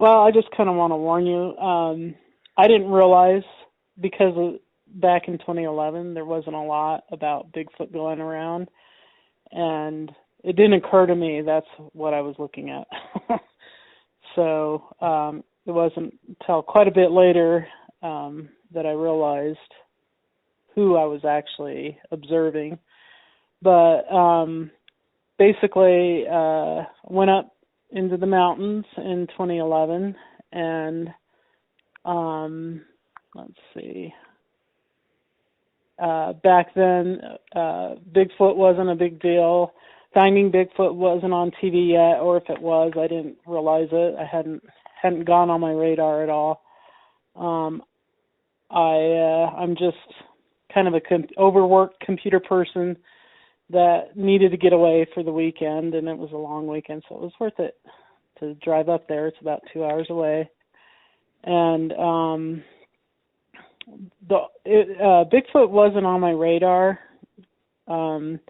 Well, I just kind of want to warn you. I didn't realize because back in 2011 there wasn't a lot about Bigfoot going around, and it didn't occur to me that's what I was looking at. So it wasn't until quite a bit later that I realized who I was actually observing. But basically went up into the mountains in 2011, and let's see. Back then, Bigfoot wasn't a big deal. Finding Bigfoot wasn't on TV yet, or if it was, I didn't realize it. I hadn't gone on my radar at all. I'm just kind of a overworked computer person that needed to get away for the weekend, and it was a long weekend, so it was worth it to drive up there. It's about 2 hours away. And Bigfoot wasn't on my radar, and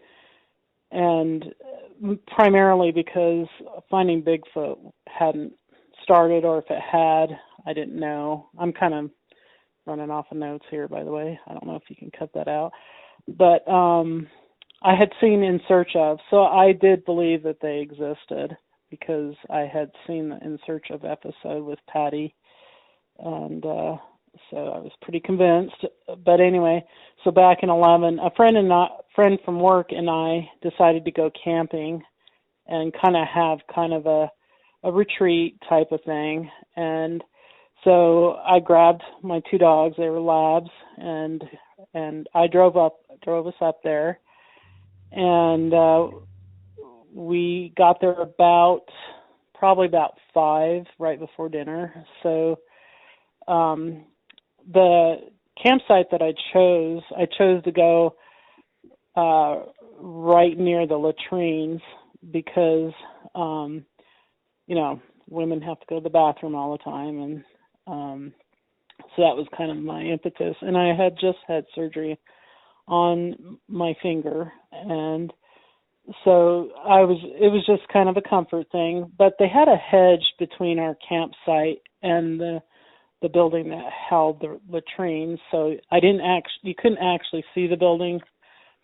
primarily because finding Bigfoot hadn't started, or if it had, I didn't know. I'm kind of running off of notes here, by the way. I don't know if you can cut that out. But I had seen In Search Of, so I did believe that they existed because I had seen the In Search Of episode with Patty, and so I was pretty convinced. But anyway, so back in 11, a friend from work and I decided to go camping and have a retreat type of thing. And so I grabbed my two dogs, they were labs, and I drove us up there, and we got there probably about 5 right before dinner. So the campsite that I chose to go right near the latrines because women have to go to the bathroom all the time, and so that was kind of my impetus. And I had just had surgery on my finger, and so it was just kind of a comfort thing. But they had a hedge between our campsite and the building that held the latrines, so you couldn't actually see the building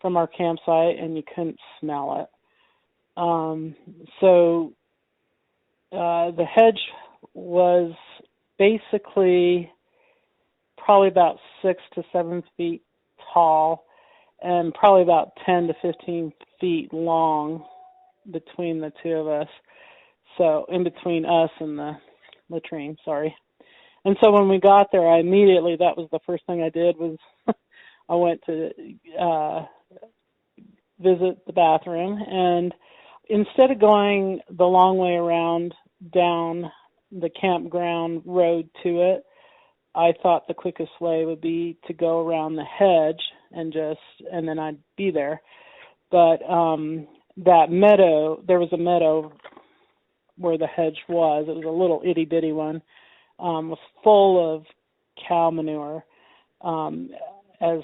from our campsite, and you couldn't smell it. So the hedge was basically probably about 6 to 7 feet tall and probably about 10 to 15 feet long between the two of us. So in between us and the latrine, sorry. And so when we got there, that was the first thing I did was I went to visit the bathroom, and instead of going the long way around down the campground road to it, I thought the quickest way would be to go around the hedge and then I'd be there. But that meadow, there was a meadow where the hedge was. It was a little itty bitty one. Was full of cow manure. As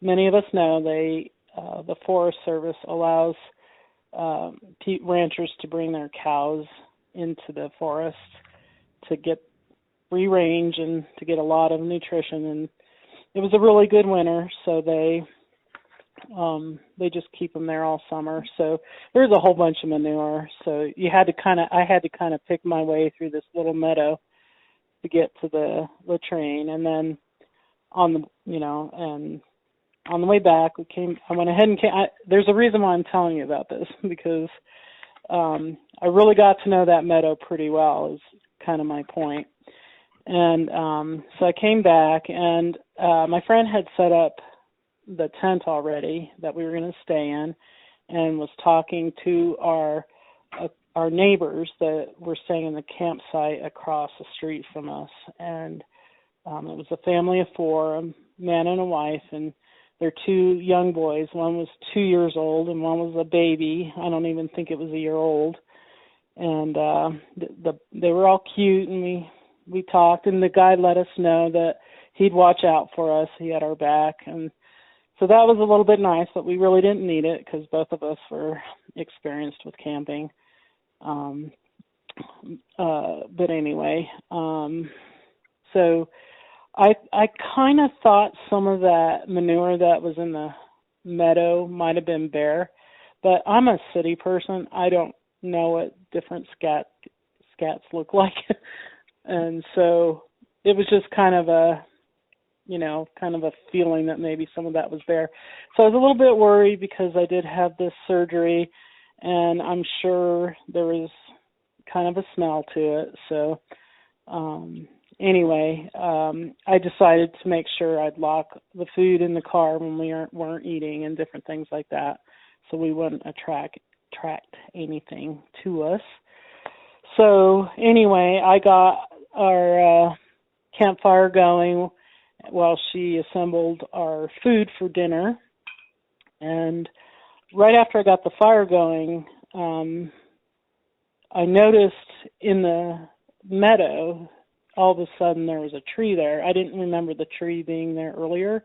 many of us know, the Forest Service allows ranchers to bring their cows into the forest to get free range and to get a lot of nutrition. And it was a really good winter, so they just keep them there all summer. So there's a whole bunch of manure. So I had to pick my way through this little meadow to get to the latrine, and then on the way back I went ahead and there's a reason why I'm telling you about this, because I really got to know that meadow pretty well, is kind of my point. And so I came back, and my friend had set up the tent already that we were going to stay in, and was talking to our neighbors that were staying in the campsite across the street from us. And it was a family of 4, a man and a wife, and their 2 young boys. One was 2 years old and one was a baby. I don't even think it was a year old. And they were all cute, and we talked, and the guy let us know that he'd watch out for us. He had our back, and so that was a little bit nice, but we really didn't need it because both of us were experienced with camping. But anyway, so I kind of thought some of that manure that was in the meadow might have been bear, but I'm a city person. I don't know what different scats look like. And so it was just kind of a feeling that maybe some of that was bear. So I was a little bit worried because I did have this surgery, and I'm sure there was kind of a smell to it. So anyway, I decided to make sure I'd lock the food in the car when we weren't eating and different things like that, so we wouldn't attract anything to us. So anyway, I got our campfire going while she assembled our food for dinner. And right after I got the fire going, I noticed in the meadow, all of a sudden there was a tree there. I didn't remember the tree being there earlier,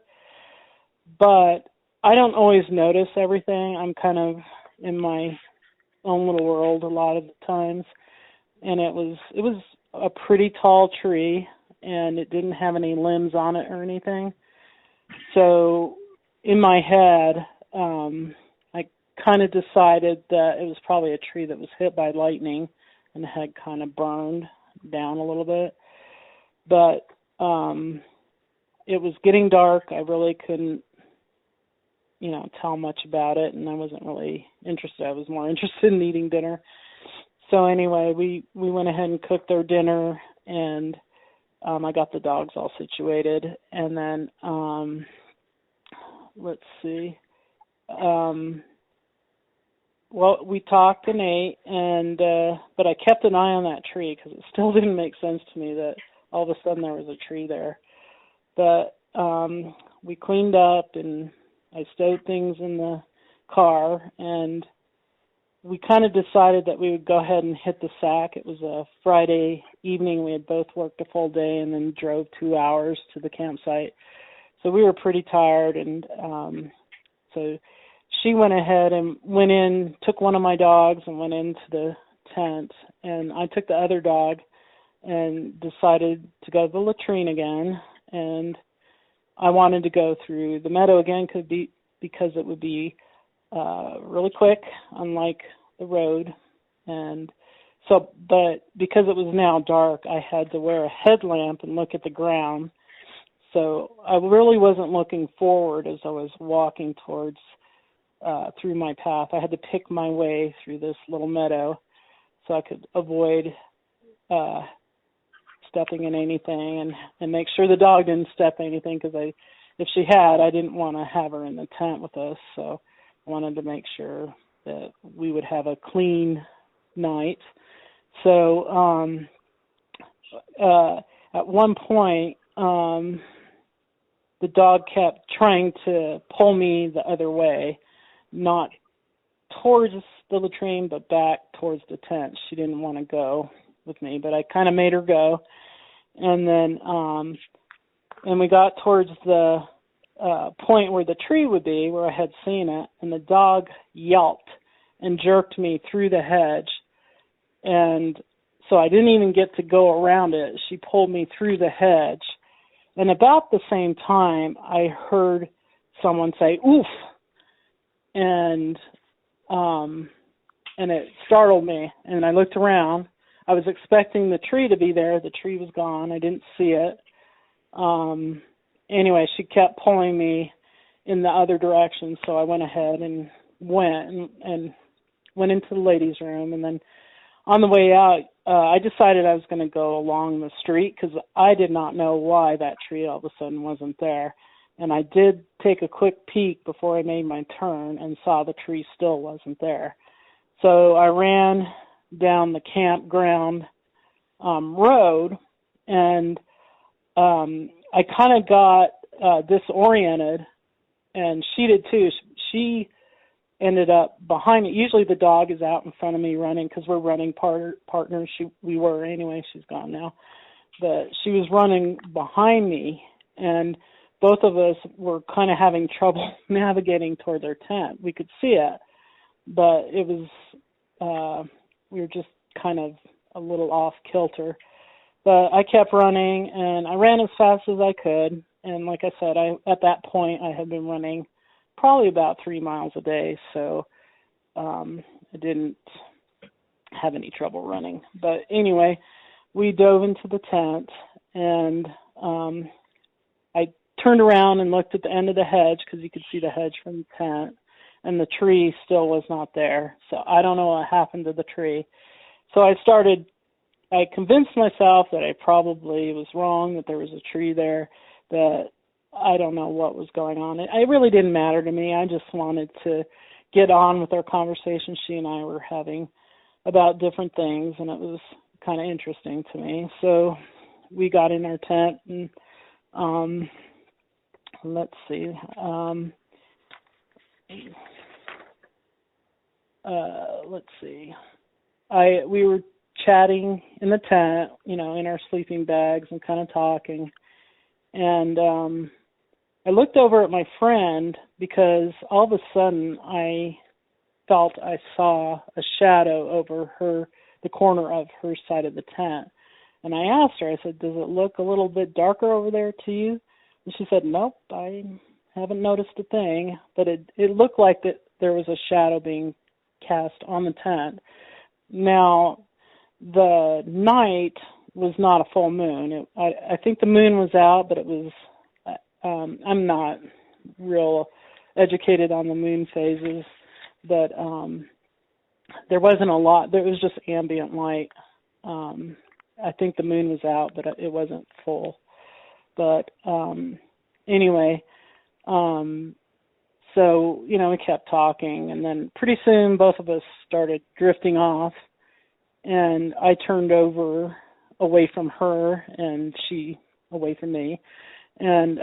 but I don't always notice everything. I'm kind of in my own little world a lot of the times. And it was a pretty tall tree, and it didn't have any limbs on it or anything. So in my head, I kind of decided that it was probably a tree that was hit by lightning and had kind of burned down a little bit. But it was getting dark. I really couldn't, tell much about it, and I wasn't really interested. I was more interested in eating dinner. So anyway, we went ahead and cooked our dinner, and I got the dogs all situated. And then, let's see. Well, we talked and ate, and but I kept an eye on that tree because it still didn't make sense to me that all of a sudden there was a tree there. But we cleaned up, and I stowed things in the car, and we kind of decided that we would go ahead and hit the sack. It was a Friday evening. We had both worked a full day and then drove 2 hours to the campsite. So we were pretty tired, and so she went ahead and went in, took one of my dogs and went into the tent, and I took the other dog and decided to go to the latrine again. And I wanted to go through the meadow again because it would be really quick, unlike the road. And so, but because it was now dark, I had to wear a headlamp and look at the ground. So I really wasn't looking forward as I was walking towards through my path. I had to pick my way through this little meadow so I could avoid stepping in anything and make sure the dog didn't step in anything, because if she had, I didn't want to have her in the tent with us. So I wanted to make sure that we would have a clean night. So at one point, the dog kept trying to pull me the other way, not towards the latrine, but back towards the tent. She didn't want to go with me, but I kind of made her go. And then and we got towards the point where the tree would be, where I had seen it, and the dog yelped and jerked me through the hedge. And so I didn't even get to go around it. She pulled me through the hedge. And about the same time, I heard someone say, "Oof," and it startled me. And I looked around. I was expecting the tree to be there. The tree was gone. I didn't see it. Anyway, she kept pulling me in the other direction, so I went ahead and went into the ladies' room. And then on the way out, I decided I was going to go along the street because I did not know why that tree all of a sudden wasn't there. And I did take a quick peek before I made my turn and saw the tree still wasn't there. So I ran down the campground road, and I kind of got disoriented, and she did too. She ended up behind me. Usually the dog is out in front of me running because we're running partners. We were anyway. She's gone now. But she was running behind me, and both of us were kind of having trouble navigating toward our tent. We could see it, but it was we were just kind of a little off kilter. But I kept running, and I ran as fast as I could. And like I said, at that point, I had been running probably about 3 miles a day, so I didn't have any trouble running. But anyway, we dove into the tent, and I turned around and looked at the end of the hedge because you could see the hedge from the tent, and the tree still was not there. So I don't know what happened to the tree. So I convinced myself that I probably was wrong, that there was a tree there, that I don't know what was going on. It really didn't matter to me. I just wanted to get on with our conversation she and I were having about different things, and it was kind of interesting to me. So we got in our tent, and let's see. We were chatting in the tent, in our sleeping bags and kind of talking. And I looked over at my friend because all of a sudden I felt I saw a shadow over the corner of her side of the tent. And I asked her, I said, does it look a little bit darker over there to you? And she said, nope, I haven't noticed a thing. But it looked like that there was a shadow being cast on the tent. Now, the night was not a full moon. I think the moon was out, but it was, I'm not real educated on the moon phases, but there wasn't a lot. There was just ambient light. I think the moon was out, but it wasn't full. But anyway, so, we kept talking, and then pretty soon both of us started drifting off, and I turned over away from her, and she away from me, and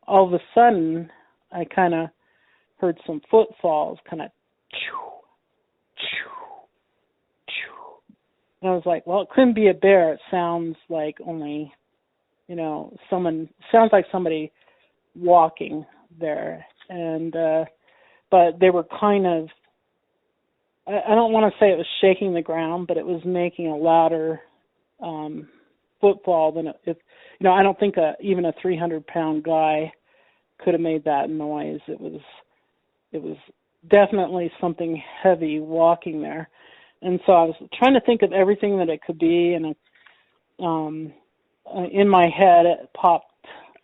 all of a sudden, I kind of heard some footfalls, kind of choo, choo, choo. And I was like, well, it couldn't be a bear. It sounds like only, sounds like somebody walking there. And, but they were kind of, I don't want to say it was shaking the ground, but it was making a louder footfall than I don't think even a 300-pound guy could have made that noise. It was definitely something heavy walking there. And so I was trying to think of everything that it could be, and in my head it popped,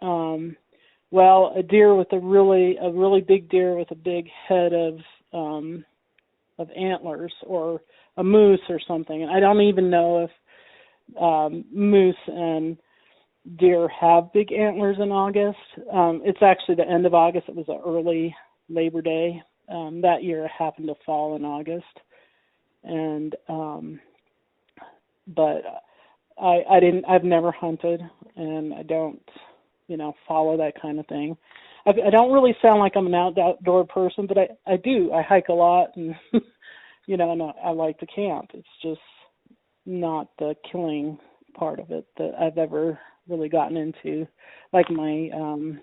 a deer with a really big deer with a big head of antlers, or a moose or something. And I don't even know if moose and deer have big antlers in August. It's actually the end of August. It was an early Labor Day. That year it happened to fall in August. And but I've never hunted, and I don't follow that kind of thing. I don't really sound like I'm an outdoor person, but I do. I hike a lot, and and I like to camp. It's just not the killing part of it that I've ever really gotten into, like my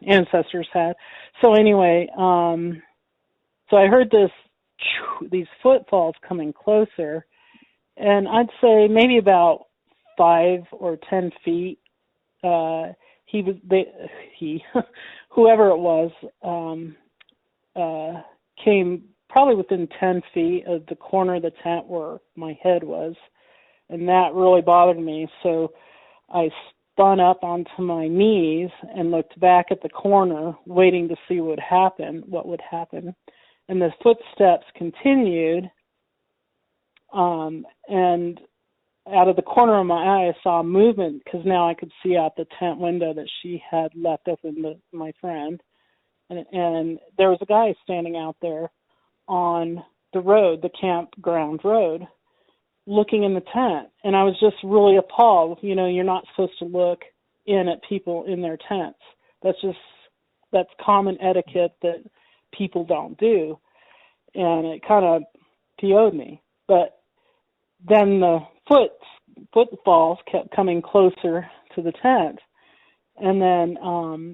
ancestors had. So anyway, so I heard these footfalls coming closer, and I'd say maybe about 5 or 10 feet. Whoever it was, came probably within 10 feet of the corner of the tent where my head was, and that really bothered me. So I spun up onto my knees and looked back at the corner, waiting to see what would happen. And the footsteps continued, and out of the corner of my eye, I saw movement, because now I could see out the tent window that she had left open, my friend. And there was a guy standing out there on the road, the campground road, looking in the tent. And I was just really appalled. You're not supposed to look in at people in their tents. That's common etiquette that people don't do. And it kind of PO'd me. But then the footfalls kept coming closer to the tent. And then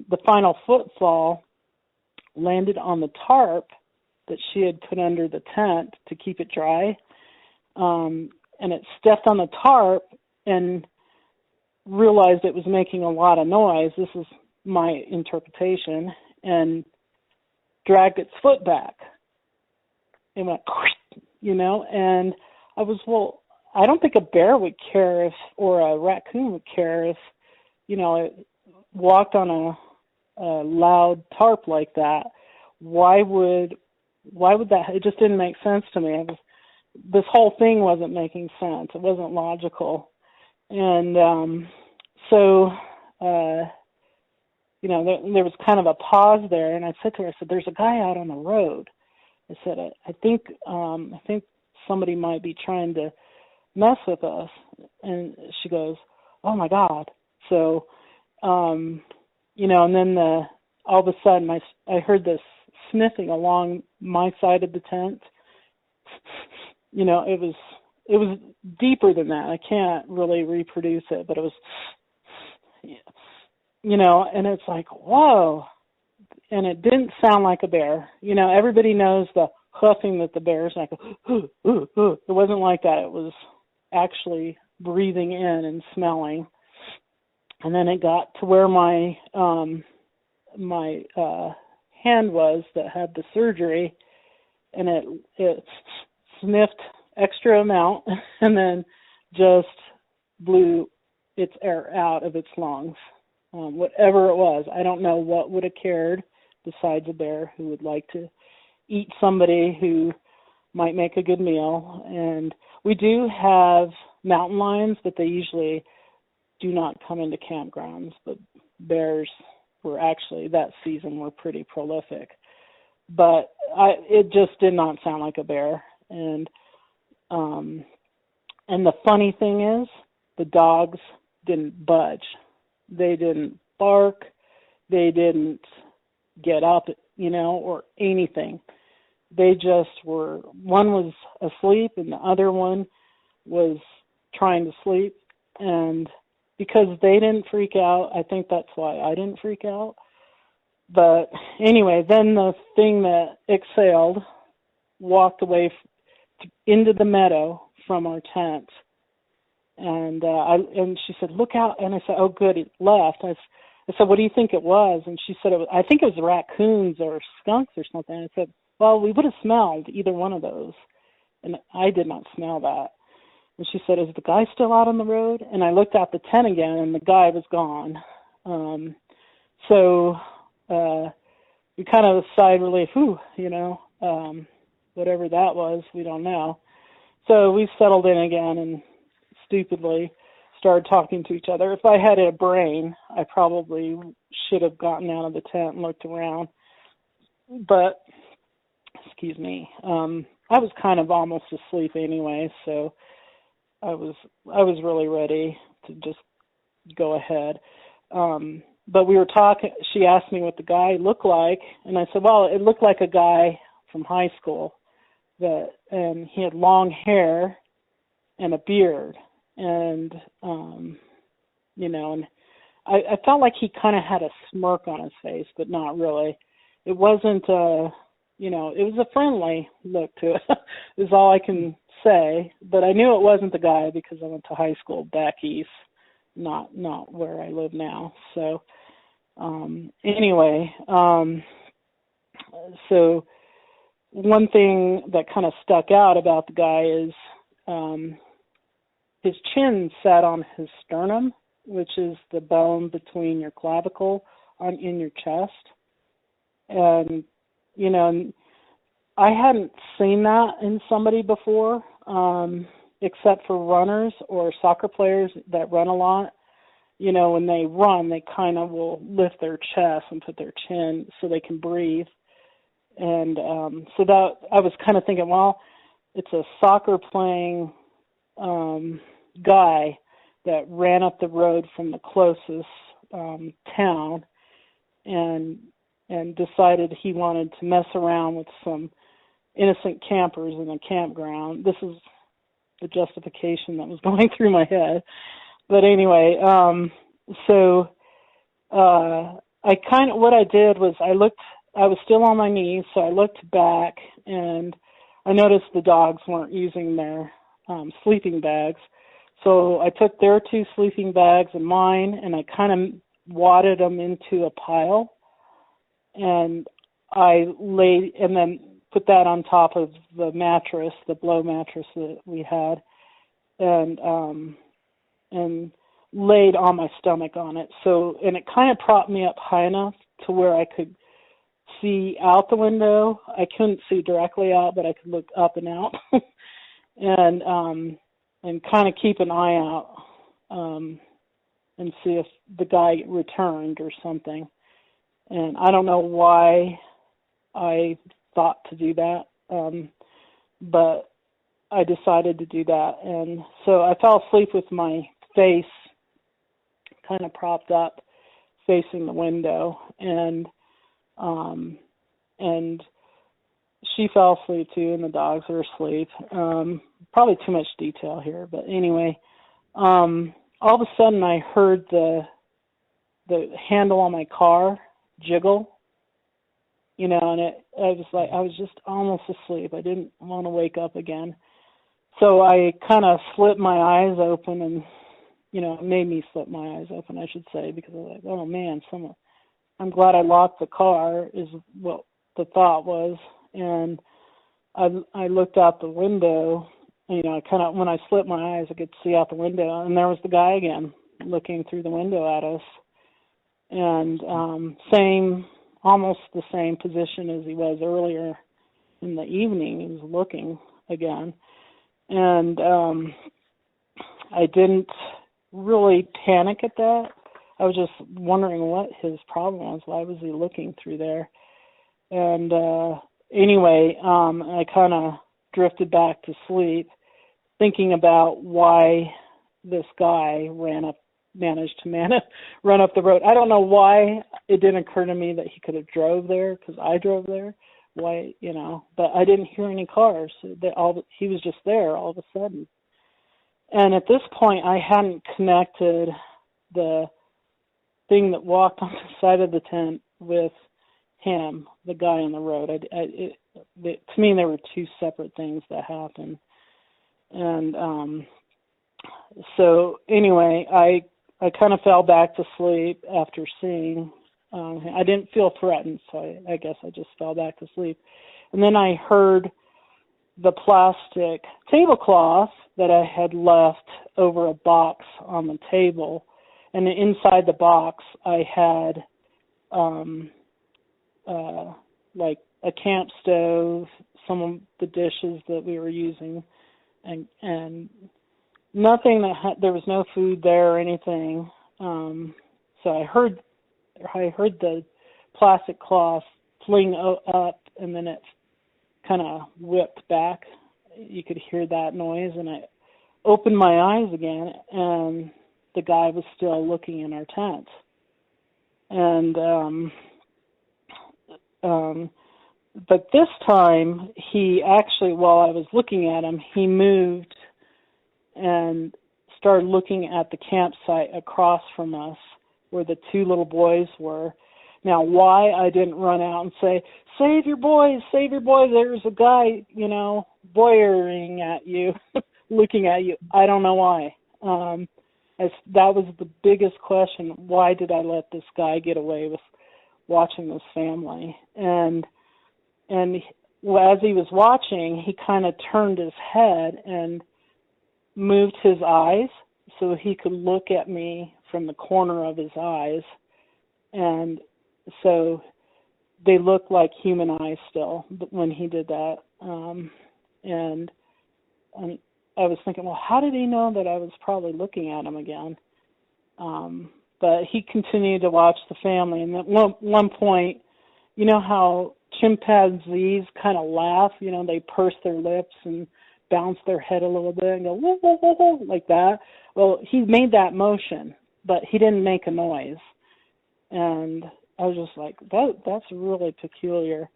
the final footfall landed on the tarp that she had put under the tent to keep it dry. and it stepped on the tarp and realized it was making a lot of noise. This is my interpretation, and dragged its foot back. It went, and I was, well, I don't think a bear would care if, or a raccoon would care if, it walked on a loud tarp like that. Why would that? It just didn't make sense to me. This whole thing wasn't making sense. It wasn't logical. And so there was kind of a pause there, and I said to her, I said, there's a guy out on the road. I said, I think somebody might be trying to mess with us. And she goes, oh my God. So, and then all of a sudden I heard this sniffing along my side of the tent. It was deeper than that. I can't really reproduce it, but it was, and it's like, whoa. And it didn't sound like a bear. Everybody knows the huffing that the bears like. It wasn't like that. It was actually breathing in and smelling. And then it got to where my hand was that had the surgery, and it sniffed extra amount and then just blew its air out of its lungs. Whatever it was, I don't know what would have cared besides a bear who would like to eat somebody who might make a good meal. And we do have mountain lions, but they usually do not come into campgrounds. But bears were actually, that season, were pretty prolific. But it just did not sound like a bear. And the funny thing is, the dogs didn't budge. They didn't bark. They didn't get up, or anything. They just were, one was asleep and the other one was trying to sleep. And because they didn't freak out, I think that's why I didn't freak out. But anyway, then the thing that exhaled walked away into the meadow from our tent. And she said, look out. And I said, oh, good, it left. I said, what do you think it was? And she said, I think it was raccoons or skunks or something. And I said, well, we would have smelled either one of those. And I did not smell that. And she said, is the guy still out on the road? And I looked out the tent again, and the guy was gone. So we kind of sighed relief, whatever that was, we don't know. So we settled in again and stupidly started talking to each other. If I had a brain, I probably should have gotten out of the tent and looked around. But, excuse me, I was kind of almost asleep anyway, so I was really ready to just go ahead. But we were talking, she asked me what the guy looked like, and I said, well, it looked like a guy from high school, and he had long hair and a beard. And, and I felt like he kind of had a smirk on his face, but not really. It wasn't, it was a friendly look to it, is all I can say. But I knew it wasn't the guy because I went to high school back east, not where I live now. So, anyway, so one thing that kind of stuck out about the guy is, his chin sat on his sternum, which is the bone between your clavicle in your chest. And, I hadn't seen that in somebody before, except for runners or soccer players that run a lot. When they run, they kind of will lift their chest and put their chin so they can breathe. And so that I was kind of thinking, well, it's a soccer playing guy that ran up the road from the closest town and decided he wanted to mess around with some innocent campers in a campground. This is the justification that was going through my head. But anyway, so what I did was I was still on my knees, so I looked back and I noticed the dogs weren't using their sleeping bags. So I took their 2 sleeping bags and mine, and I kind of wadded them into a pile, and I laid, and then put that on top of the mattress, the blow mattress that we had, and laid on my stomach on it. So, and it kind of propped me up high enough to where I could see out the window. I couldn't see directly out, but I could look up and out, and kind of keep an eye out, and see if the guy returned or something. And I don't know why I thought to do that, but I decided to do that. And so I fell asleep with my face kind of propped up facing the window, and she fell asleep too, and the dogs were asleep. Probably too much detail here, but anyway, all of a sudden I heard the handle on my car jiggle, and I was just almost asleep. I didn't want to wake up again. So I kind of slipped my eyes open, and, it made me slip my eyes open, I should say, because I was like, oh man, I'm glad I locked the car, is what the thought was. And I looked out the window, when I slipped my eyes, I could see out the window, and there was the guy again looking through the window at us. And almost the same position as he was earlier in the evening. He was looking again. And I didn't really panic at that. I was just wondering what his problem was. Why was he looking through there? And anyway, I kind of drifted back to sleep, thinking about why this guy managed to run up the road. I don't know why it didn't occur to me that he could have drove there, because I drove there. Why, but I didn't hear any cars. He was just there all of a sudden. And at this point, I hadn't connected the thing that walked on the side of the tent with him, the guy on the road. To me, there were 2 separate things that happened. And so anyway, I kind of fell back to sleep after seeing. I didn't feel threatened, so I guess I just fell back to sleep. And then I heard the plastic tablecloth that I had left over a box on the table, and inside the box I had like a camp stove, some of the dishes that we were using, and nothing there was no food there or anything. So I heard the plastic cloth fling up, and then it kind of whipped back. You could hear that noise, and I opened my eyes again, and the guy was still looking in our tent. And but this time, he actually, while I was looking at him, he moved and started looking at the campsite across from us, where the 2 little boys were. Now, why I didn't run out and say, save your boys, there's a guy, boyering at you, looking at you, I don't know why. That was the biggest question. Why did I let this guy get away with watching this family? And as he was watching, he kind of turned his head and moved his eyes so he could look at me from the corner of his eyes. And so they looked like human eyes still when he did that. And I was thinking, well, how did he know that I was probably looking at him again? But he continued to watch the family. And at one point, you know how chimpanzees kind of laugh? They purse their lips and bounce their head a little bit and go, whoa, whoa, whoa, whoa, like that. Well, he made that motion, but he didn't make a noise. And I was just like, that's really peculiar.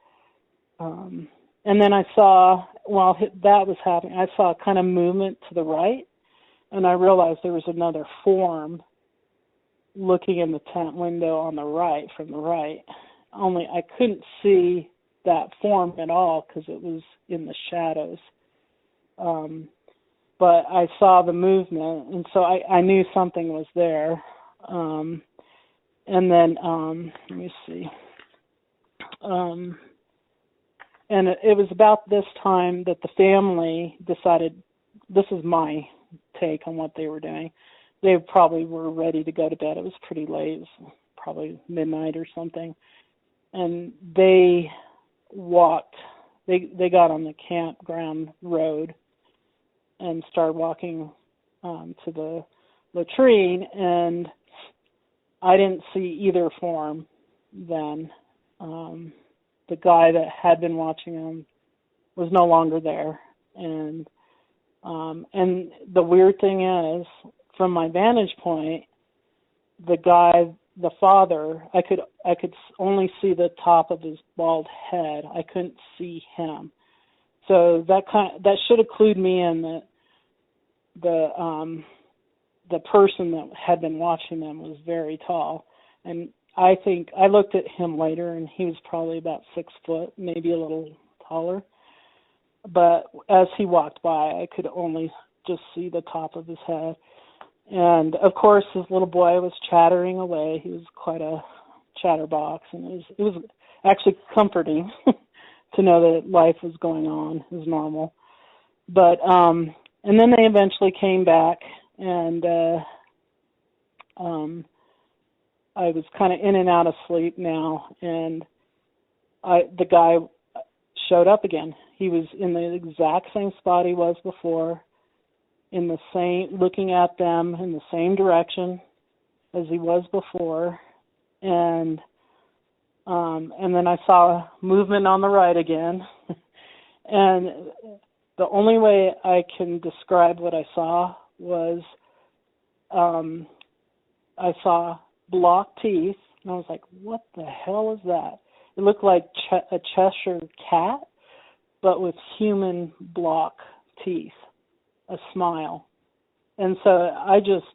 And then I saw, while that was happening, I saw a kind of movement to the right, and I realized there was another form looking in the tent window on the right, from the right. Only I couldn't see that form at all because it was in the shadows. but I saw the movement, and so I knew something was there. And then, let me see. And it was about this time that the family decided, this is my take on what they were doing. They probably were ready to go to bed. It was pretty late. It was probably midnight or something. And they walked, they got on the campground road and started walking to the latrine, and I didn't see either form then. The guy that had been watching them was no longer there. And the weird thing is, from my vantage point, the guy, the father, I could only see the top of his bald head. I couldn't see him. So that should have clued me in that the person that had been watching them was very tall. And I think I looked at him later, and he was probably about 6 foot, maybe a little taller. But as he walked by, I could only just see the top of his head. And of course, his little boy was chattering away. He was quite a chatterbox, and it was actually comforting to know that life was going on as normal. But and then they eventually came back, and I was kind of in and out of sleep now, and the guy showed up again. He was in the exact same spot he was before, in the same, looking at them in the same direction as he was before, and then I saw movement on the right again, and the only way I can describe what I saw was I saw block teeth, and I was like, what the hell is that? It looked like a Cheshire cat, but with human block teeth, a smile. And so I just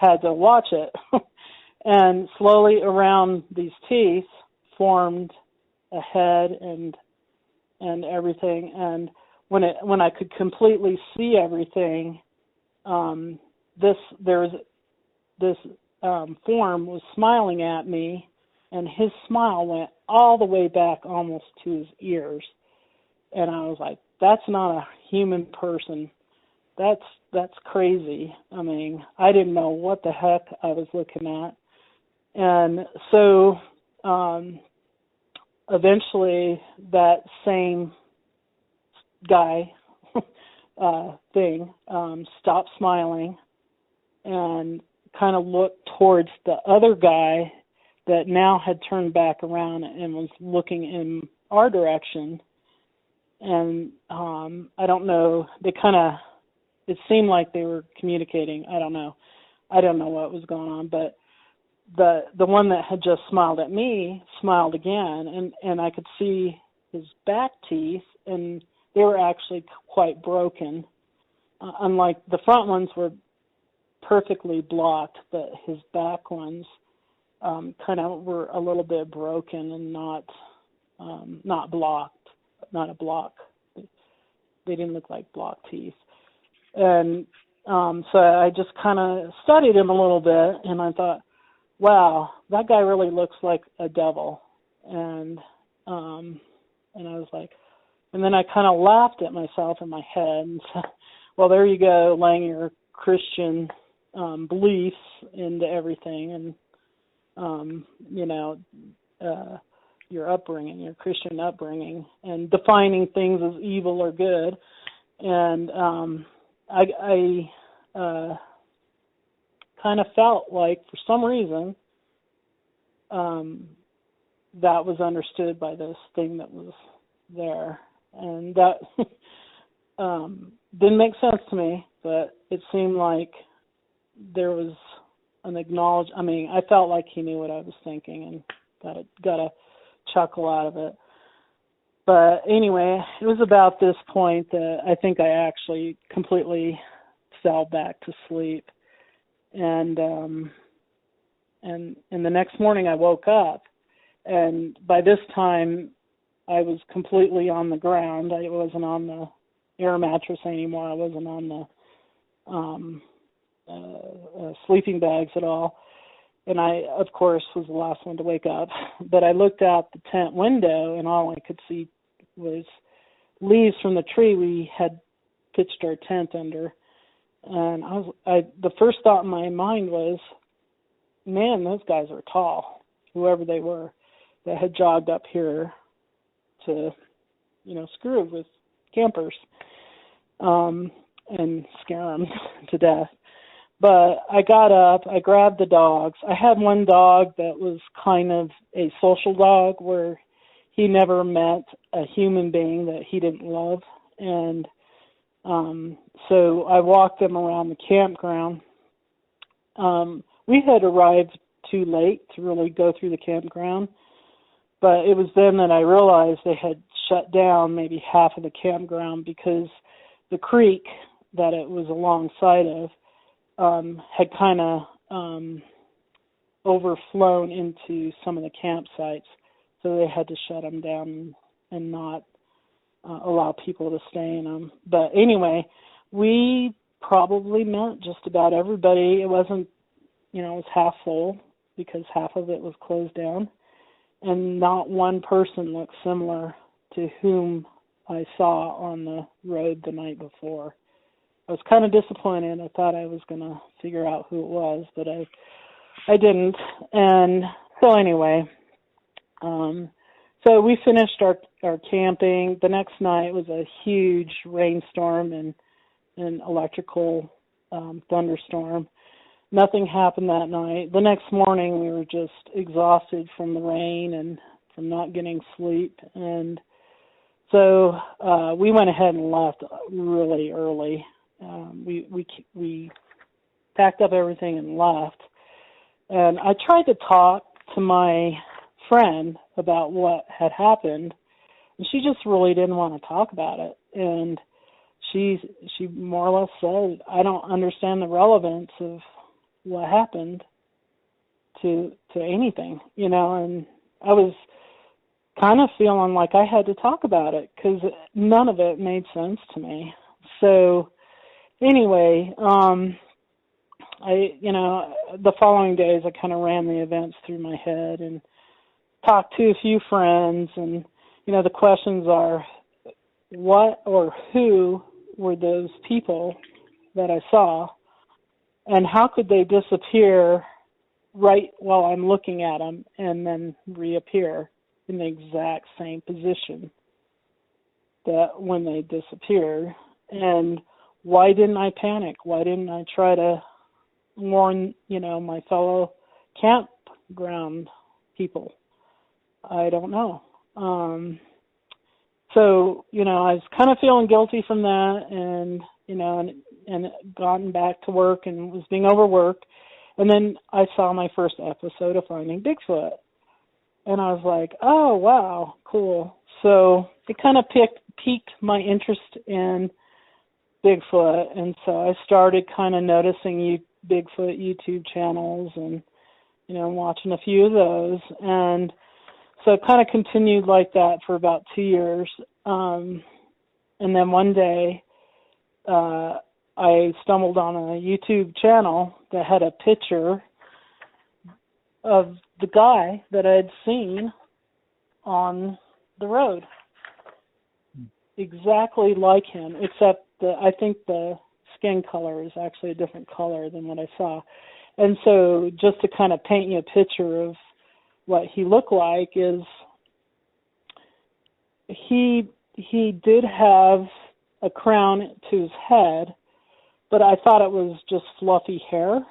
had to watch it. And slowly around these teeth formed a head and everything. And when I could completely see everything, this form was smiling at me, and his smile went all the way back almost to his ears. And I was like, that's not a human person. That's crazy. I mean, I didn't know what the heck I was looking at. And so eventually that same guy thing stopped smiling and kind of looked towards the other guy that now had turned back around and was looking in our direction. And I don't know, it seemed like they were communicating. I don't know what was going on, but the one that had just smiled at me smiled again, and I could see his back teeth, and they were actually quite broken. Unlike the front ones were perfectly blocked, but his back ones kind of were a little bit broken and not blocked, not a block. They didn't look like block teeth. And so I just kind of studied him a little bit, and I thought, wow, that guy really looks like a devil. And I was like, and then I kind of laughed at myself in my head and said, well, there you go, laying your Christian beliefs into everything, and your upbringing, your Christian upbringing, and defining things as evil or good. And I kind of felt like, for some reason, that was understood by this thing that was there, and that didn't make sense to me, but it seemed like there was an I mean, I felt like he knew what I was thinking and got a chuckle out of it. But anyway, it was about this point that I think I actually completely fell back to sleep. And the next morning I woke up, and by this time I was completely on the ground. I wasn't on air mattress anymore. I wasn't on the sleeping bags at all. And I, of course, was the last one to wake up. But I looked out the tent window, and all I could see was leaves from the tree we had pitched our tent under. And the first thought in my mind was, man, those guys are tall, whoever they were, that had jogged up here to, screw with campers and scare them to death. But I got up, I grabbed the dogs. I had one dog that was kind of a social dog where he never met a human being that he didn't love. And so I walked him around the campground. We had arrived too late to really go through the campground, but it was then that I realized they had shut down maybe half of the campground because the creek that it was alongside of had kind of overflown into some of the campsites, so they had to shut them down and not allow people to stay in them. But anyway, we probably met just about everybody. It wasn't, it was half full because half of it was closed down, and not one person looked similar to whom I saw on the road the night before. I was kind of disappointed. I thought I was going to figure out who it was, but I didn't. And so anyway, so we finished our camping. The next night was a huge rainstorm and an electrical thunderstorm. Nothing happened that night. The next morning we were just exhausted from the rain and from not getting sleep. And so we went ahead and left really early. We packed up everything and left. And I tried to talk to my friend about what had happened, and she just really didn't want to talk about it. And she more or less said, I don't understand the relevance of what happened to anything, and I was kind of feeling like I had to talk about it because none of it made sense to me. So anyway, the following days I kind of ran the events through my head and talked to a few friends, and the questions are, what or who were those people that I saw, and how could they disappear right while I'm looking at them and then reappear in the exact same position that when they disappeared? And why didn't I panic? Why didn't I try to warn, my fellow campground people? I don't know. So, I was kind of feeling guilty from that, and, and gotten back to work and was being overworked. And then I saw my first episode of Finding Bigfoot. And I was like, oh, wow, cool. So it kind of piqued my interest in Bigfoot. And so I started kind of noticing Bigfoot YouTube channels and, watching a few of those. And so it kind of continued like that for about 2 years. And then one day, I stumbled on a YouTube channel that had a picture of the guy that I had seen on the road. Exactly like him, except I think the skin color is actually a different color than what I saw. And so just to kind of paint you a picture of what he looked like is he did have a crown to his head, but I thought it was just fluffy hair,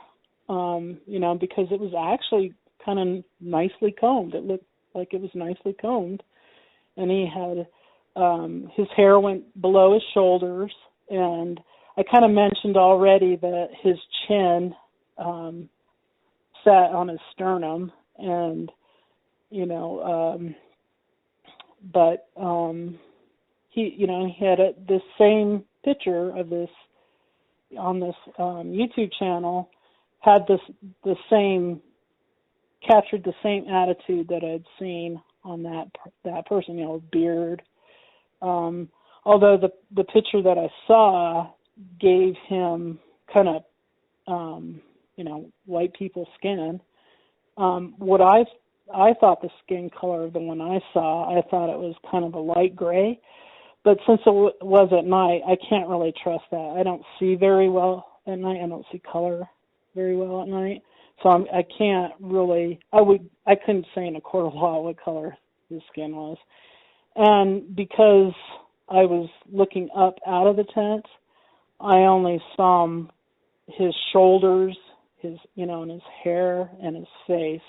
because it was actually kind of nicely combed. It looked like it was nicely combed. And he had, his hair went below his shoulders, and I kind of mentioned already that his chin sat on his sternum, and, he had this same picture of this on this YouTube channel, had the same, captured the same attitude that I'd seen on that person, beard. although the picture that I saw gave him kind of, white people's skin. What I thought the skin color of the one I saw, I thought it was kind of a light gray. But since it was at night, I can't really trust that. I don't see very well at night. I don't see color very well at night. So I can't really, I couldn't say in a court of law what color his skin was. And because I was looking up out of the tent, I only saw his shoulders, and his hair and his face.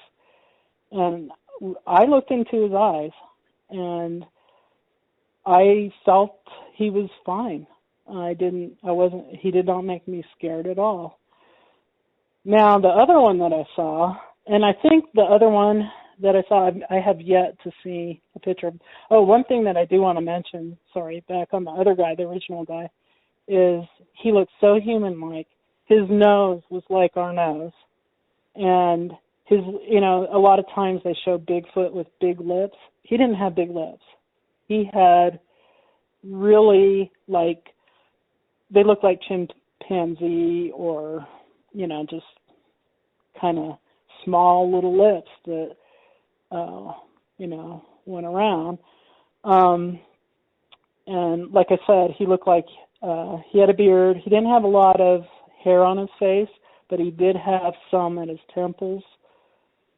And I looked into his eyes, and I felt he was fine. He did not make me scared at all. Now, the other one that I saw, and I think the other one that I saw, I have yet to see a picture of. Oh, one thing that I do want to mention, back on the other guy, the original guy, is he looked so human-like. His nose was like our nose. And his, a lot of times they show Bigfoot with big lips. He didn't have big lips. He had really they looked like chimpanzee or, just kind of small little lips that, went around. And like I said, he looked like he had a beard. He didn't have a lot of hair on his face, but he did have some at his temples.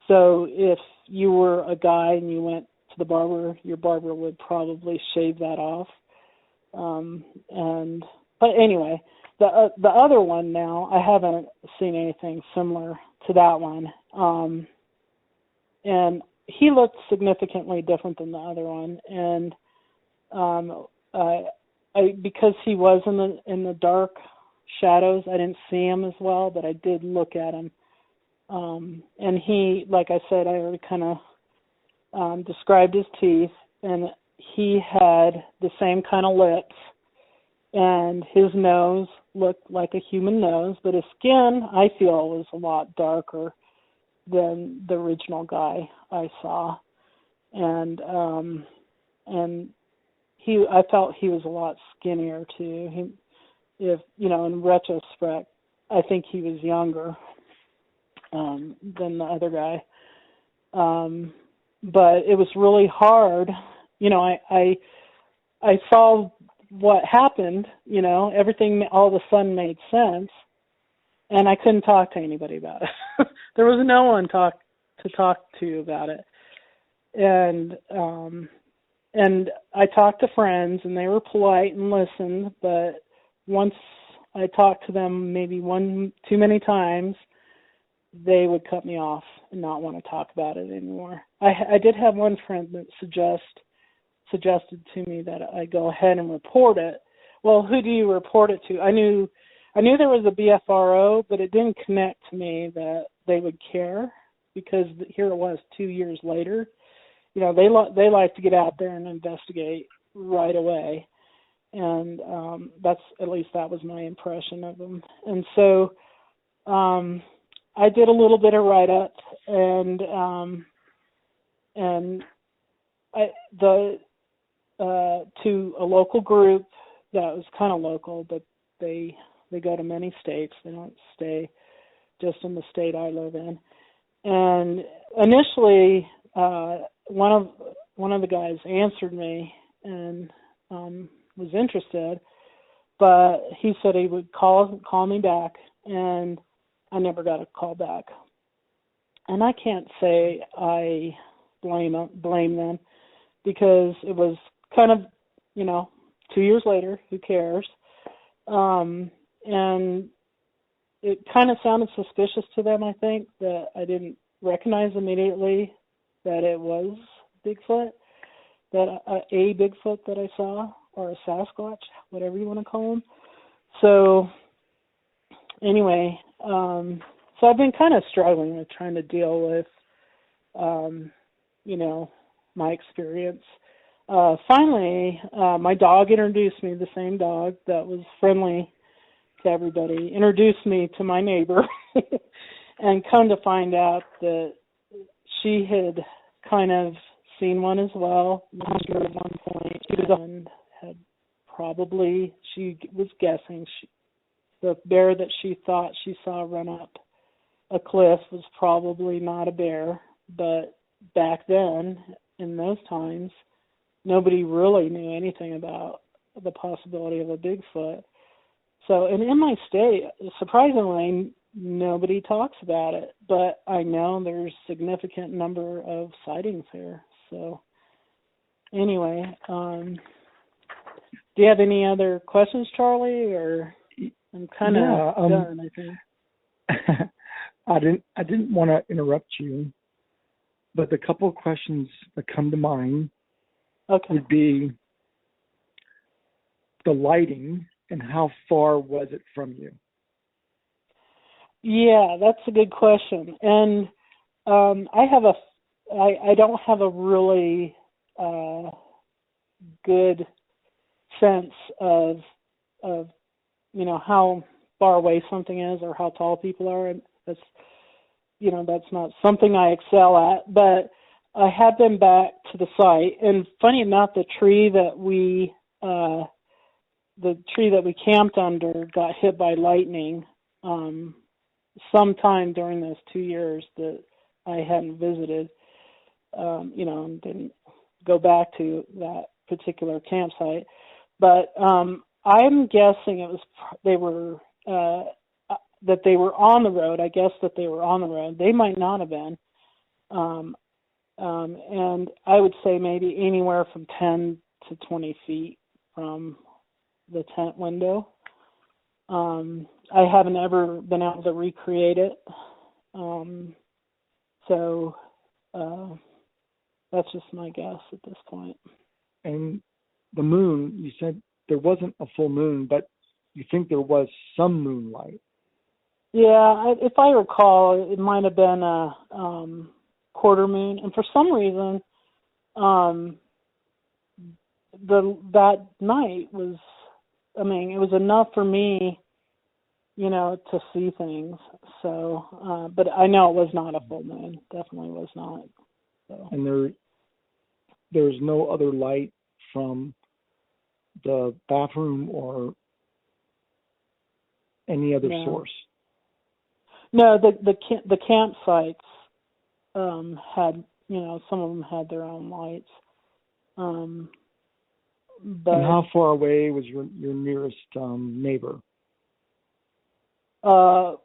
So if you were a guy and you went to the barber, your barber would probably shave that off. But anyway, the other one now, I haven't seen anything similar to that one. And he looked significantly different than the other one. And because he was in the dark shadows, I didn't see him as well, but I did look at him. And he, like I said, I already kind of described his teeth, and he had the same kind of lips, and his nose looked like a human nose, but his skin, I feel, was a lot darker than the original guy I saw. And I felt he was a lot skinnier too. In retrospect, I think he was younger than the other guy. But it was really hard. I saw what happened, everything all of a sudden made sense, and I couldn't talk to anybody about it. There was no one to talk to about it. And I talked to friends, and they were polite and listened, but once I talked to them maybe too many times, they would cut me off and not want to talk about it anymore. I did have one friend that suggested to me that I go ahead and report it. Well, who do you report it to? I knew there was a BFRO, but it didn't connect to me that they would care, because here it was 2 years later. They like to get out there and investigate right away. And that was my impression of them. And so I did a little bit of write-up, and to a local group that was kind of local, but they go to many states. They don't stay just in the state I live in. And initially, one of the guys answered me and was interested, but he said he would call me back, and I never got a call back. And I can't say I blame them, because it was kind of, 2 years later, who cares? And it kind of sounded suspicious to them, I think, that I didn't recognize immediately that it was Bigfoot, a Bigfoot that I saw, or a Sasquatch, whatever you want to call him. So anyway, so I've been kind of struggling with trying to deal with, my experience. Finally, my dog introduced me, the same dog that was friendly to everybody, introduced me to my neighbor, and come to find out that she had kind of seen one as well. At one point, she had probably, she was guessing, the bear that she thought she saw run up a cliff was probably not a bear. But back then, in those times, nobody really knew anything about the possibility of a Bigfoot. So, and in my state, surprisingly, nobody talks about it. But I know there's a significant number of sightings here. So, anyway, do you have any other questions, Charlie? Or I'm kind of done, I think. I didn't want to interrupt you, but the couple of questions that come to mind would be the lighting and how far was it from you? Yeah, that's a good question. And I don't have a really good sense of how far away something is or how tall people are. And that's not something I excel at, but I have been back to the site, and funny enough, the tree that we camped under got hit by lightning sometime during those 2 years that I hadn't visited, and didn't go back to that particular campsite. But I'm guessing that they were on the road. I guess that they were on the road. They might not have been. And I would say maybe anywhere from 10 to 20 feet from the tent window. I haven't ever been able to recreate it. So that's just my guess at this point. And the moon, you said there wasn't a full moon, but you think there was some moonlight. Yeah, if I recall, it might have been a quarter moon, and for some reason, that night was, it was enough for me, to see things. So, but I know it was not a full moon. Definitely was not. So. And there's no other light from the bathroom or any other source. No, the campsites had, some of them had their own lights. But and how far away was your nearest neighbor? Well,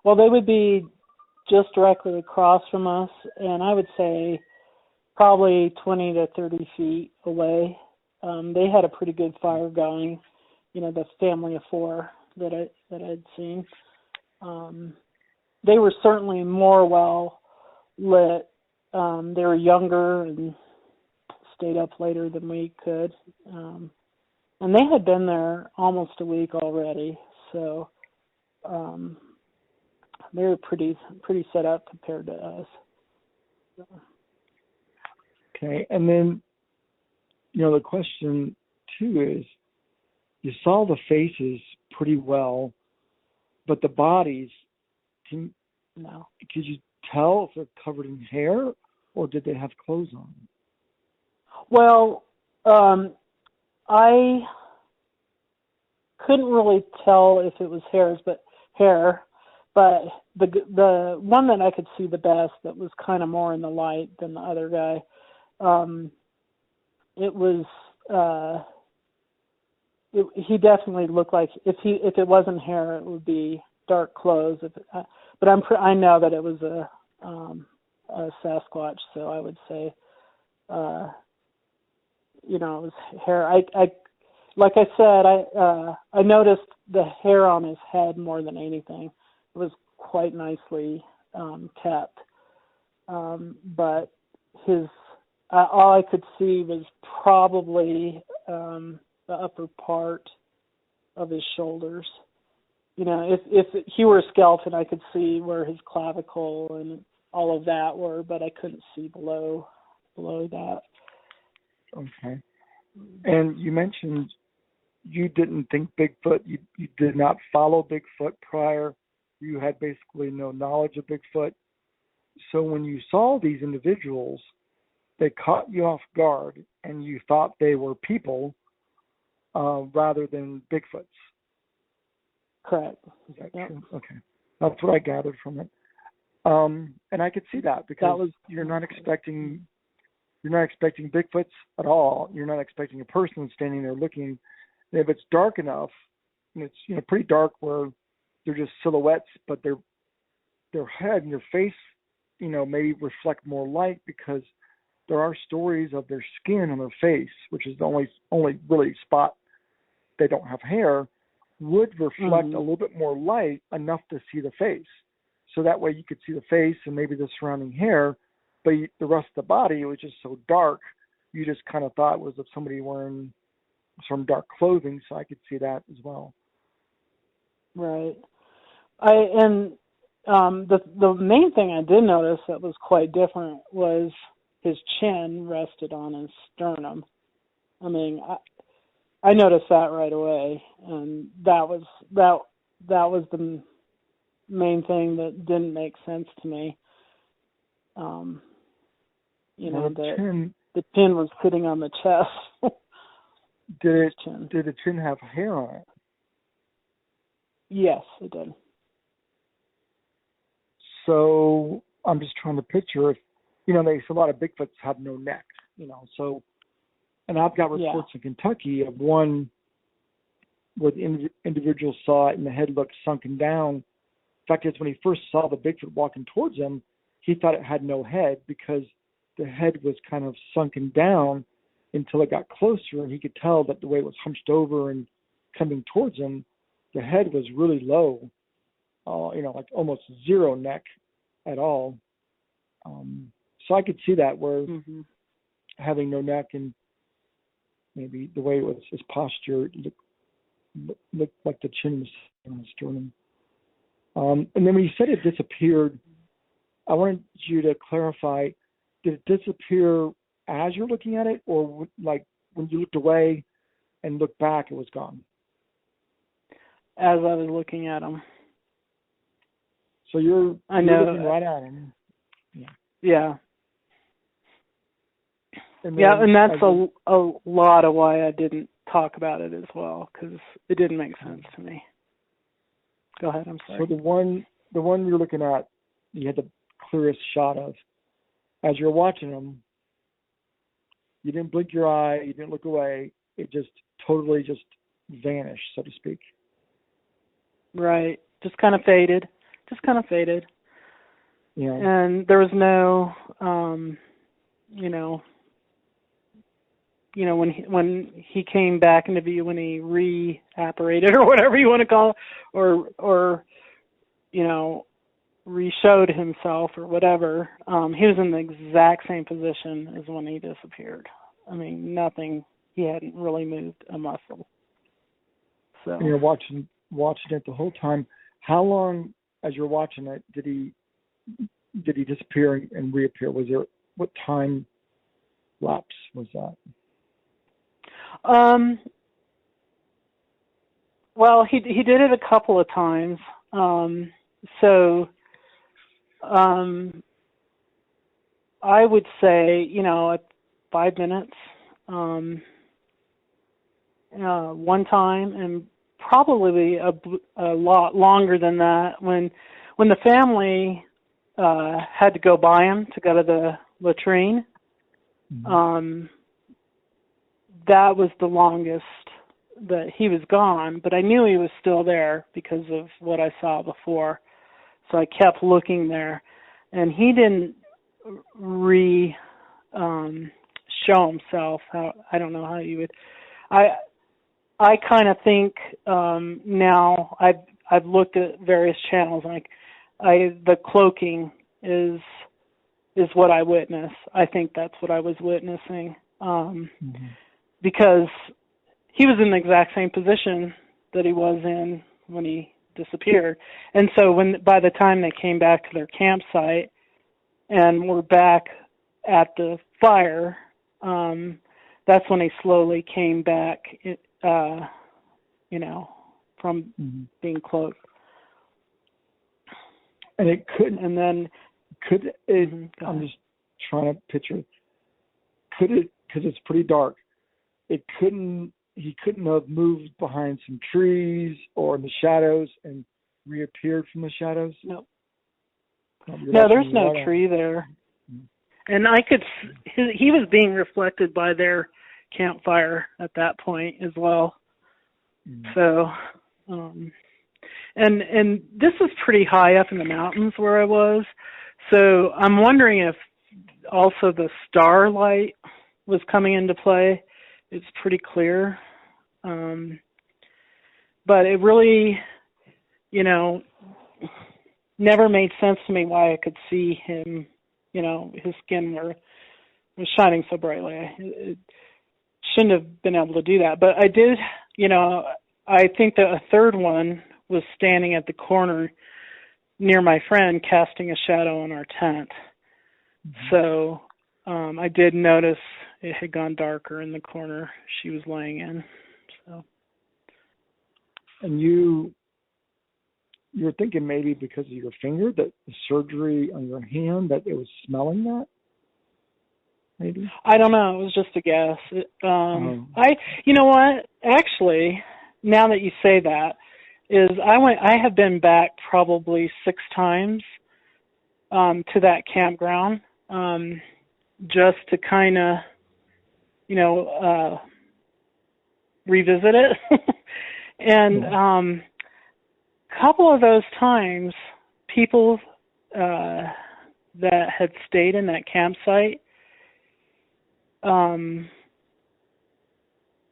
they would be just directly across from us, and I would say probably 20 to 30 feet away. They had a pretty good fire going, the family of four that I'd seen. They were certainly more well lit. They were younger and stayed up later than we could. And they had been there almost a week already, so they were pretty set up compared to us. So. Okay, and then, the question too is, you saw the faces pretty well, but the bodies, could you tell if they're covered in hair or did they have clothes on? Well, I couldn't really tell if it was hair, but the one that I could see the best, that was kind of more in the light than the other guy, it was he definitely looked like, if it wasn't hair, it would be dark clothes. But I know that it was a Sasquatch, so I would say, it was hair. Like I said, I noticed the hair on his head more than anything. It was quite nicely kept, but all I could see was probably the upper part of his shoulders. If he were a skeleton, I could see where his clavicle and all of that were, but I couldn't see below that. Okay. And you mentioned you didn't think Bigfoot, you did not follow Bigfoot prior. You had basically no knowledge of Bigfoot. So when you saw these individuals, they caught you off guard and you thought they were people. rather than Bigfoot's. Correct. Is that Yep. true? Okay. That's what I gathered from it. And I could see that because you're not expecting Bigfoots at all. You're not expecting a person standing there looking. And if it's dark enough, and it's pretty dark where they're just silhouettes, but their head and their face, maybe reflect more light because there are stories of their skin on their face, which is the only really spot they don't have hair, would reflect a little bit more light enough to see the face. So that way you could see the face and maybe the surrounding hair, but the rest of the body was just so dark, you just kind of thought it was of somebody wearing some dark clothing, so I could see that as well. Right. The main thing I did notice that was quite different was his chin rested on his sternum. I mean, I noticed that right away, and that was the main thing that didn't make sense to me. The chin was sitting on the chest. Did the chin have hair on it? Yes, it did. So I'm just trying to picture if, they say a lot of Bigfoots have no neck, so, and I've got reports in Kentucky of one where the individual saw it and the head looked sunken down. In fact, it's when he first saw the Bigfoot walking towards him, he thought it had no head because the head was kind of sunken down until it got closer, and he could tell that the way it was hunched over and coming towards him, the head was really low, like almost zero neck at all. So I could see that where having no neck and maybe the way it was his posture looked like the chin was on his sternum. And then when you said it disappeared, I wanted you to clarify, did it disappear as you're looking at it, or like when you looked away and looked back, it was gone? As I was looking at him. So you're looking right at him. Yeah. And that's a lot of why I didn't talk about it as well, because it didn't make sense to me. Go ahead, I'm sorry. So the one you're looking at, you had the clearest shot of. As you're watching them, you didn't blink your eye, you didn't look away. It just totally just vanished, so to speak. Right. Just kind of faded. Yeah. And there was no, when he came back into view, when he reapparated or whatever you want to call it, or re-showed himself or whatever, he was in the exact same position as when he disappeared. I mean, nothing, he hadn't really moved a muscle. So and you're watching it the whole time. How long, as you're watching it, did he disappear and reappear? What time lapse was that? Well, he did it a couple of times. I would say, at 5 minutes, one time, and probably a lot longer than that. When the family had to go by him to go to the latrine, that was the longest that he was gone, but I knew he was still there because of what I saw before. So I kept looking there, and he didn't show himself. I don't know how you would. I kind of think now I've looked at various channels, like the cloaking is what I witnessed. I think that's what I was witnessing, because he was in the exact same position that he was in when he disappeared. And so by the time they came back to their campsite and were back at the fire, that's when he slowly came back, from being cloaked. And it couldn't. And then I'm just trying to picture. Could it? Because it's pretty dark. It couldn't he couldn't have moved behind some trees or in the shadows and reappeared from the shadows? No. No, there's no tree there. And I could, he was being reflected by their campfire at that point as well. So, and this was pretty high up in the mountains where I was. So I'm wondering if also the starlight was coming into play. It's pretty clear. But it really, never made sense to me why I could see him, his skin was shining so brightly. It shouldn't have been able to do that. But I did, I think that a third one was standing at the corner near my friend casting a shadow on our tent. So I did notice it had gone darker in the corner she was laying in. So. And you're thinking maybe because of your finger, that the surgery on your hand, that it was smelling that? Maybe? I don't know. It was just a guess. You know what? Actually, now that you say that, I have been back probably 6 times to that campground just to kind of, revisit it. And a couple of those times, people that had stayed in that campsite,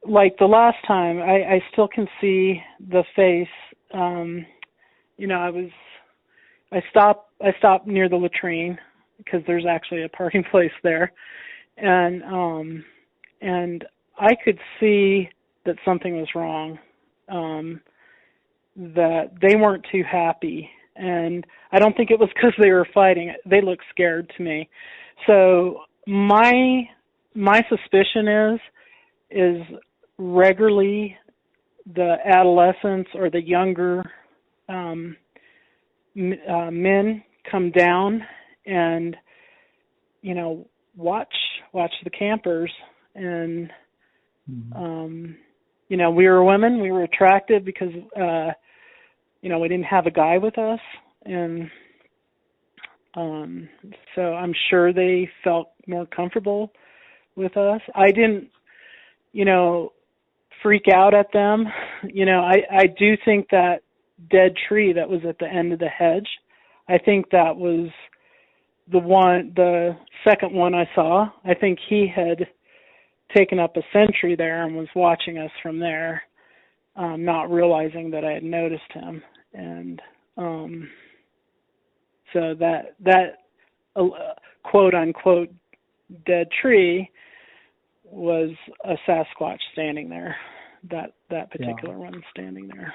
like the last time, I still can see the face. I stopped near the latrine because there's actually a parking place there, and I could see that something was wrong, that they weren't too happy, and I don't think it was because they were fighting. They looked scared to me. So my suspicion is regularly the adolescents or the younger men come down and watch the campers, and we were women, we were attractive because we didn't have a guy with us, and so I'm sure they felt more comfortable with us. I didn't freak out at them. I do think that dead tree that was at the end of the hedge, I think that was the second one I saw. I think he had taken up a sentry there and was watching us from there, not realizing that I had noticed him. And so that quote unquote dead tree was a Sasquatch standing there, that particular one standing there.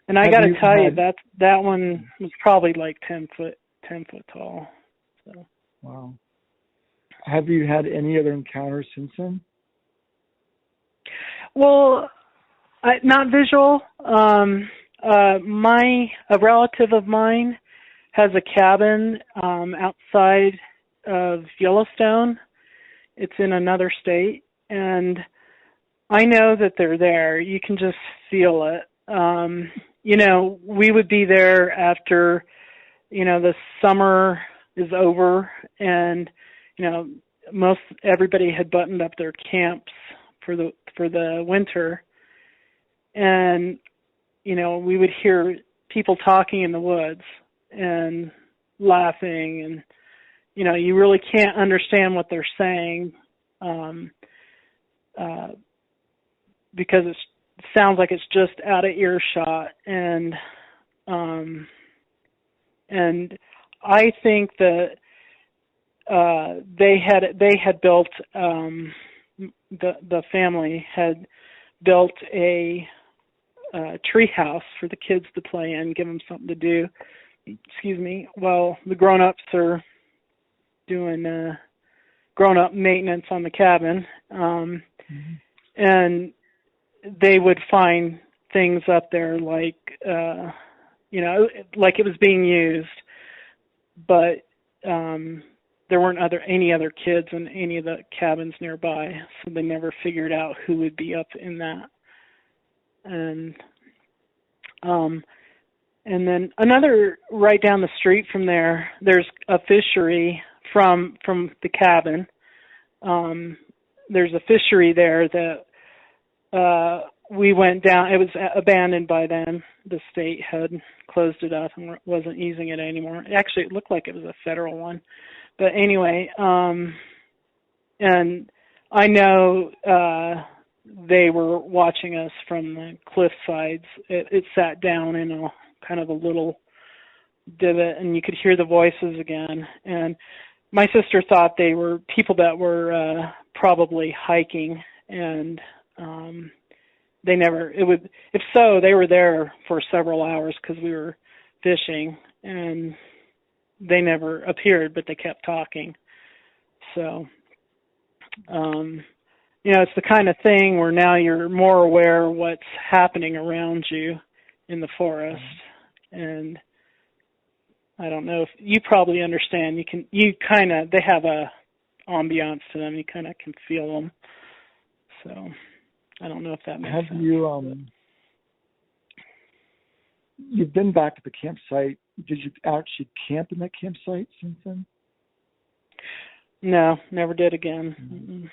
And I got to tell you, that one was probably like 10 foot tall. So. Wow. Have you had any other encounters since then? Well, not visual. A relative of mine has a cabin outside of Yellowstone. It's in another state, and I know that they're there. You can just feel it. We would be there after, the summer is over, and everybody had buttoned up their camps for the winter, and we would hear people talking in the woods and laughing, and you really can't understand what they're saying because it sounds like it's just out of earshot, and I think that they had built the family had built a tree house for the kids to play in, give them something to do. Excuse me. While the grown-ups are doing grown-up maintenance on the cabin, and they would find things up there like like it was being used, but there weren't any other kids in any of the cabins nearby, so they never figured out who would be up in that. And then another right down the street from there, there's a fishery from the cabin. There's a fishery there that we went down. It was abandoned by them. The state had closed it up and wasn't using it anymore. Actually, it looked like it was a federal one. But anyway, and I know they were watching us from the cliff sides. It sat down in a kind of a little divot, and you could hear the voices again. And my sister thought they were people that were probably hiking, and they never, if so, they were there for several hours because we were fishing, and they never appeared, but they kept talking. So, it's the kind of thing where now you're more aware of what's happening around you in the forest. And I don't know if you probably understand. They have a ambiance to them. You kind of can feel them. So I don't know if that makes sense. Have you, you've been back at the campsite. Did you actually camp in that campsite since then? No, never did again. Mm-hmm.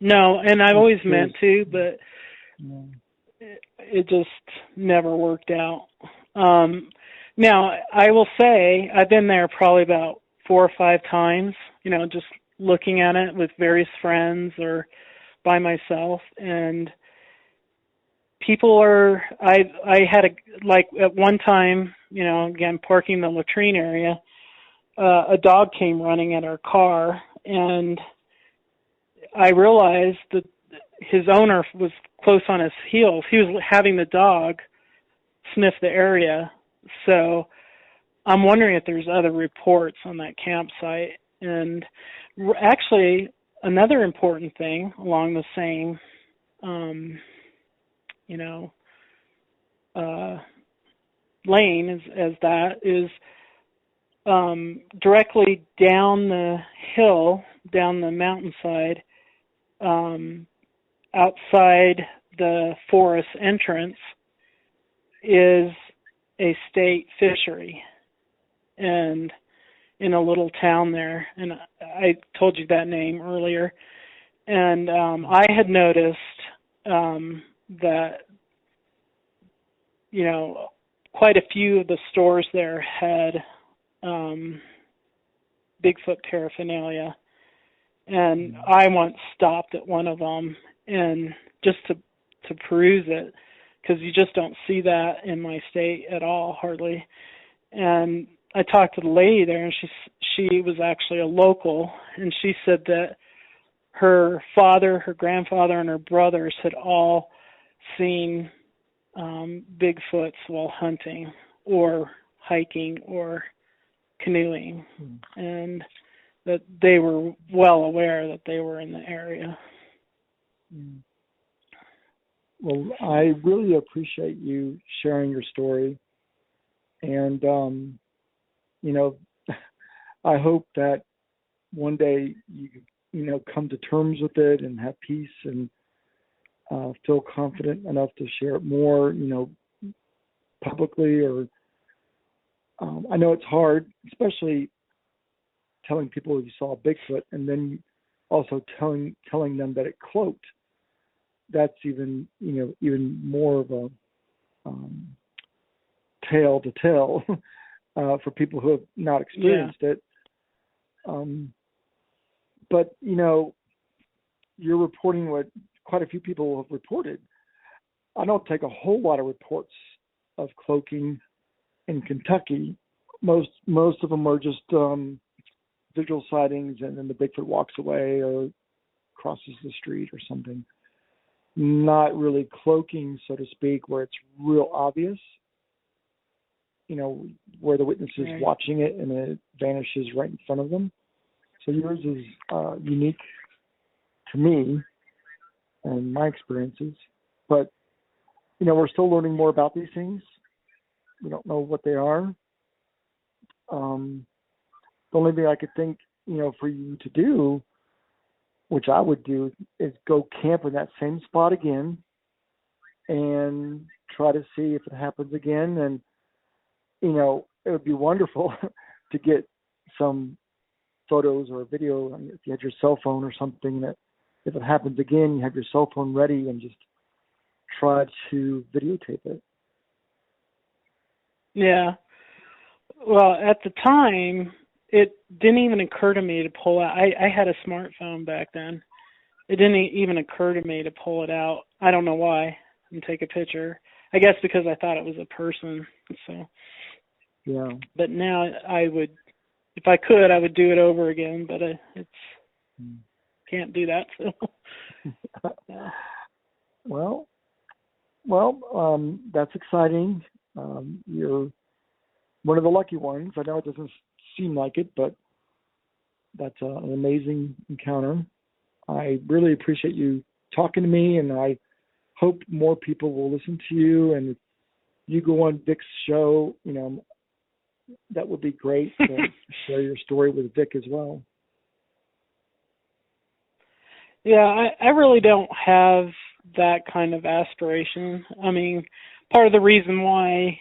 No, and I've always meant to, but it just never worked out. Now, I will say I've been there probably about 4 or 5 times, just looking at it with various friends or by myself. And people I had at one time, again, parking the latrine area, a dog came running at our car, and I realized that his owner was close on his heels. He was having the dog sniff the area. So I'm wondering if there's other reports on that campsite. And actually, another important thing along the same, lane as that is directly down the hill, down the mountainside, outside the forest entrance is a state fishery, and in a little town there. And I told you that name earlier. And I had noticed that, quite a few of the stores there had Bigfoot paraphernalia. And I once stopped at one of them and just to peruse it, because you just don't see that in my state at all, hardly. And I talked to the lady there, and she was actually a local, and she said that her father, her grandfather, and her brothers had all seen Bigfoots while hunting or hiking or canoeing, and that they were well aware that they were in the area. Well, I really appreciate you sharing your story, and I hope that one day you come to terms with it and have peace and feel confident enough to share it more, publicly. Or I know it's hard, especially telling people you saw Bigfoot and then also telling them that it cloaked. That's even more of a tale to tell for people who have not experienced it. But you're reporting what quite a few people have reported. I don't take a whole lot of reports of cloaking in Kentucky. Most of them are just visual sightings, and then the Bigfoot walks away or crosses the street or something. Not really cloaking, so to speak, where it's real obvious, where the witness is watching it and it vanishes right in front of them. So yours is unique to me and my experiences. But, we're still learning more about these things. We don't know what they are. The only thing I could think for you to do, which I would do, is go camp in that same spot again and try to see if it happens again. And, it would be wonderful to get some photos or video. If you had your cell phone or something, that if it happens again, you have your cell phone ready and just try to videotape it. Yeah. Well, at the time, it didn't even occur to me to pull out. I had a smartphone back then. It didn't even occur to me to pull it out. I don't know why, and take a picture. I guess because I thought it was a person. So. Yeah. But now I would, if I could, I would do it over again. But can't do that. So. Yeah. Well, that's exciting. You're one of the lucky ones. I know it doesn't seem like it, but that's an amazing encounter. I really appreciate you talking to me, and I hope more people will listen to you. And if you go on Vic's show, that would be great to share your story with Vic as well. Yeah, I really don't have that kind of aspiration. I mean, part of the reason why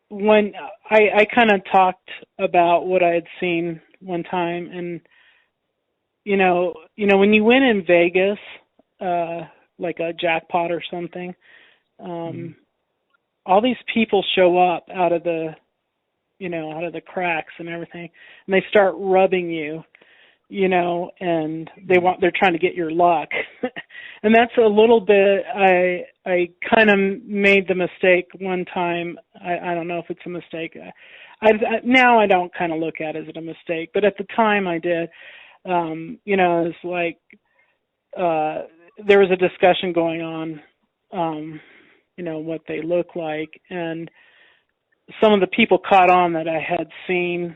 when I kind of talked about what I had seen one time, and when you win in Vegas, like a jackpot or something, all these people show up out of the cracks and everything, and they start rubbing you, and they're trying to get your luck. And that's a little bit, I kind of made the mistake one time. I don't know if it's a mistake. Now I don't kind of look at it as a mistake, but at the time I did. It's like, there was a discussion going on, what they look like, and some of the people caught on that I had seen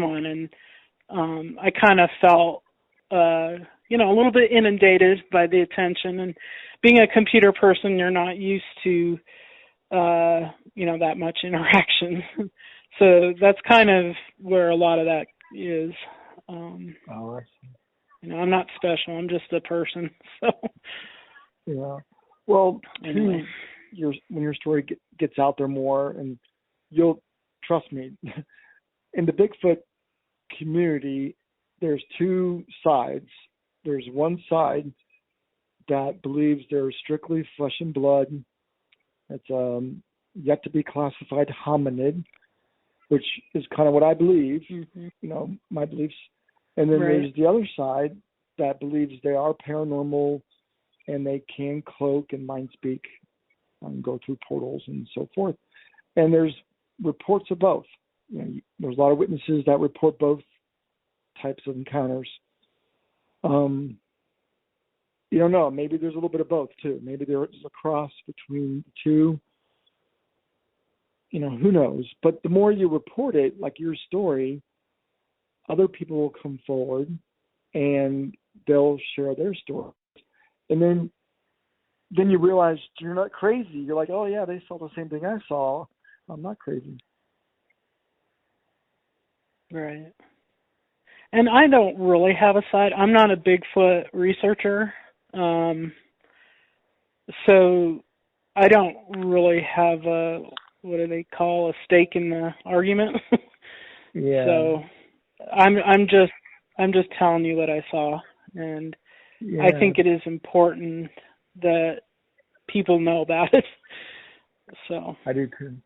one, and I kind of felt, a little bit inundated by the attention. And being a computer person, you're not used to, that much interaction. So that's kind of where a lot of that is. I see. I'm not special. I'm just a person. So. Yeah. Well, anyway. When your story gets out there more, and you'll trust me, in the Bigfoot community, there's two sides. There's one side that believes they're strictly flesh and blood. It's yet to be classified hominid, which is kind of what I believe, my beliefs. And then there's the other side that believes they are paranormal and they can cloak and mind speak and go through portals and so forth. And there's reports of both. There's a lot of witnesses that report both types of encounters. You don't know. Maybe there's a little bit of both too. Maybe there's a cross between the two. Who knows? But the more you report it, like your story, other people will come forward and they'll share their story. And then you realize you're not crazy. You're like, oh yeah, they saw the same thing I saw. I'm not crazy. Right. And I don't really have a side. I'm not a Bigfoot researcher. So I don't really have what do they call, a stake in the argument. Yeah. So I'm just telling you what I saw, and I think it is important that people know about it. So I do too.